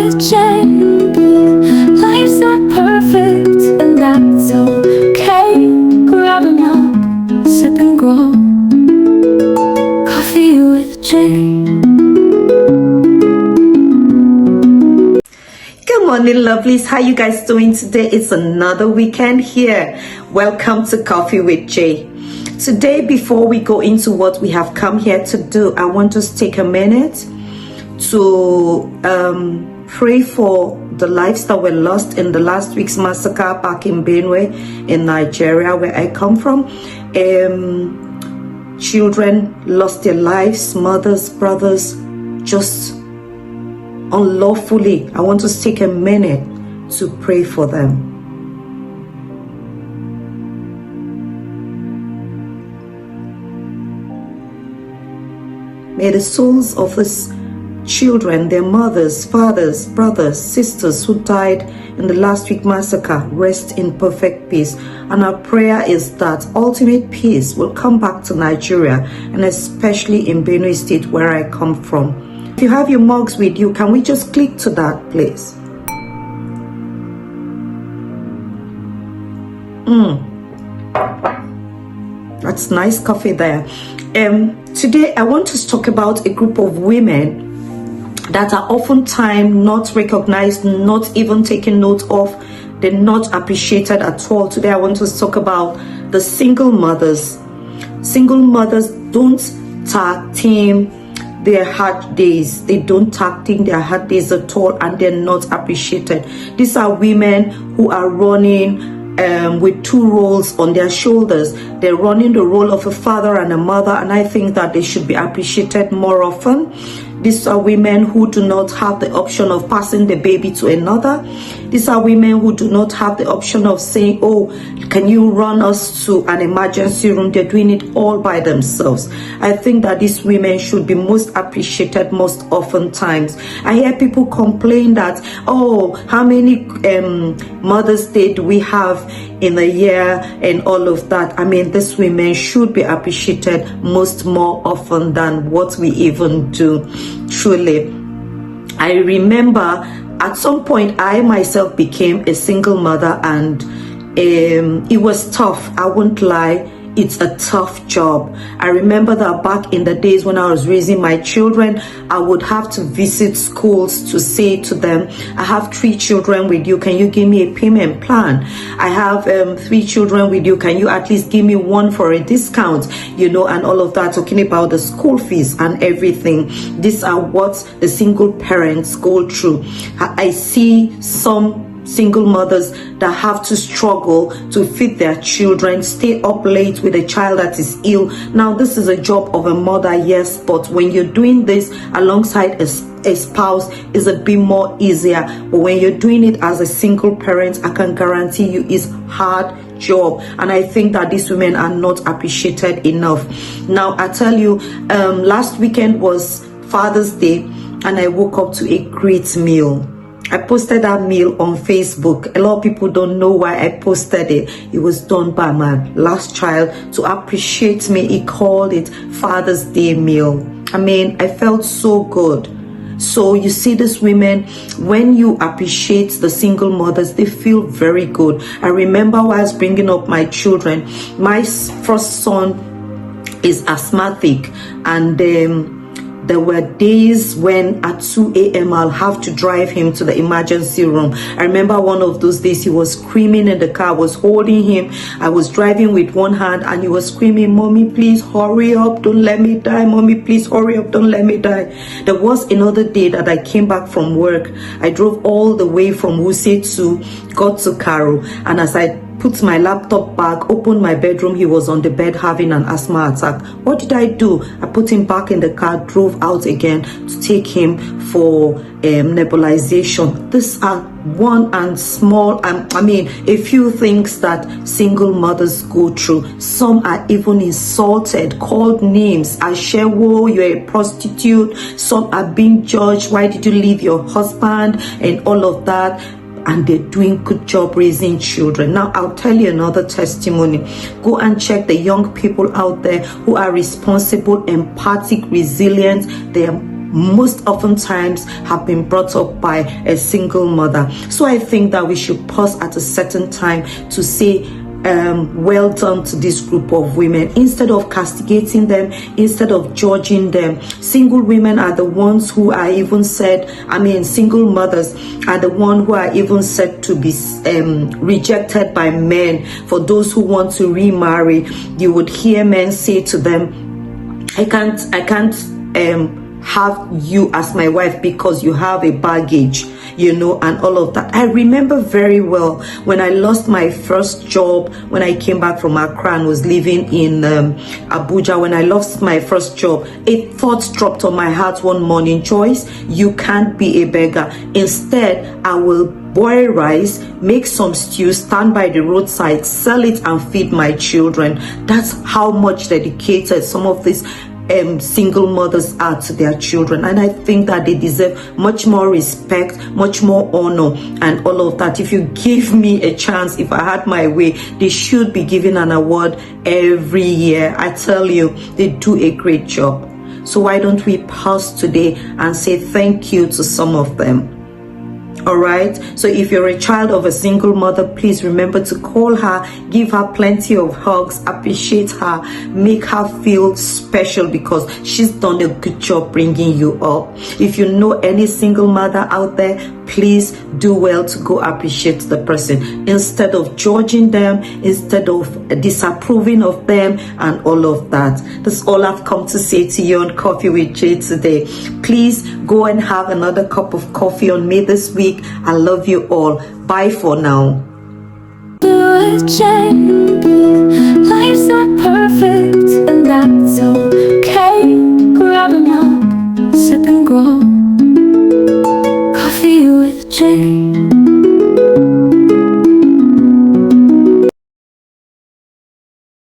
with Jay. Life's not perfect, and that's okay. Grab a mug, sip and grow. Coffee with Jay. Good morning, lovelies. How you guys doing today? It's another weekend here. Welcome to Coffee with Jay. Today, before we go into what we have come here to do, I want us to take a minute to pray for the lives that were lost in the last week's massacre back in Benue in Nigeria, where I come from. Children lost their lives, mothers, brothers, just unlawfully. I want us to take a minute to pray for them. May the souls of these children, their mothers, fathers, brothers, sisters who died in the last week massacre rest in perfect peace. And our prayer is that ultimate peace will come back to Nigeria, and especially in Benue State, where I come from. If you have your mugs with you, can we just click to that, please? That's nice coffee there. Today I want to talk about a group of women that are oftentimes not recognized, not even taken note of. They're not appreciated at all. Today I want to talk about the single mothers. Single mothers don't tag team their hard days. They don't tag team their hard days at all, and they're not appreciated. These are women who are running with two roles on their shoulders. They're running the role of a father and a mother, and I think that they should be appreciated more often. These are women who do not have the option of passing the baby to another. These are women who do not have the option of saying, oh, can you run us to an emergency room? They're doing it all by themselves. I think that these women should be most appreciated most often times. I hear people complain that, oh, how many Mother's Day do we have in a year and all of that. I mean, these women should be appreciated more often than what we even do. Truly, I remember at some point I myself became a single mother, and it was tough. I won't lie. It's a tough job. I remember that back in the days when I was raising my children, I would have to visit schools to say to them, I have 3 children with you. Can you give me a payment plan? I have 3 children with you. Can you at least give me one for a discount? You know, and all of that, talking about the school fees and everything. These are what the single parents go through. I see some single mothers that have to struggle to feed their children, stay up late with a child that is ill. Now, this is a job of a mother, yes, but when you're doing this alongside a spouse, is a bit more easier. But when you're doing it as a single parent, I can guarantee you it's hard job, and I think that these women are not appreciated enough. Now, I tell you, last weekend was Father's Day, and I woke up to a great meal. I posted that meal on Facebook. A lot of people don't know why I posted it. It was done by my last child to appreciate me. He called it Father's Day meal. I mean, I felt so good. So you see, these women, when you appreciate the single mothers, they feel very good. I remember while I was bringing up my children, my first son is asthmatic, and there were days when at 2 a.m. I'll have to drive him to the emergency room. I remember one of those days he was screaming in the car. I was holding him. I was driving with one hand, and he was screaming, Mommy, please hurry up. Don't let me die. Mommy, please hurry up. Don't let me die. There was another day that I came back from work. I drove all the way from Wuse to got to Karo, and as I put my laptop back, opened my bedroom, he was on the bed having an asthma attack. What did I do? I put him back in the car, drove out again to take him for nebulization. These are one and small, I mean, a few things that single mothers go through. Some are even insulted, called names. Ashewo, you're a prostitute. Some are being judged. Why did you leave your husband? And all of that. And they're doing good job raising children. Now, I'll tell you another testimony. Go and check the young people out there who are responsible, empathic, resilient. They are most oftentimes have been brought up by a single mother. So I think that we should pause at a certain time to say, well done to this group of women, instead of castigating them, instead of judging them. Single women are the ones who are even said, single mothers are the ones who are even said to be rejected by men. For those who want to remarry, you would hear men say to them, I can't have you as my wife because you have a baggage, and all of that. I remember very well when I lost my first job, when I came back from Accra and was living in Abuja. When I lost my first job, a thought dropped on my heart one morning: Joyce, you can't be a beggar. Instead, I will boil rice, make some stew, stand by the roadside, sell it and feed my children. That's how much dedicated some of these single mothers are to their children, and I think that they deserve much more respect, much more honor, and all of that. If you give me a chance, if I had my way, they should be given an award every year. I tell you, they do a great job. So why don't we pause today and say thank you to some of them? All right, so if you're a child of a single mother, please remember to call her, give her plenty of hugs, appreciate her, make her feel special because she's done a good job bringing you up. If you know any single mother out there, please do well to go appreciate the person instead of judging them, instead of disapproving of them and all of that. That's all I've come to say to you on Coffee with Jay today. Please go and have another cup of coffee on me this week. I love you all. Bye for now. Life's not perfect, and that's okay. Grab a mug, sip and grow. Coffee with Jay.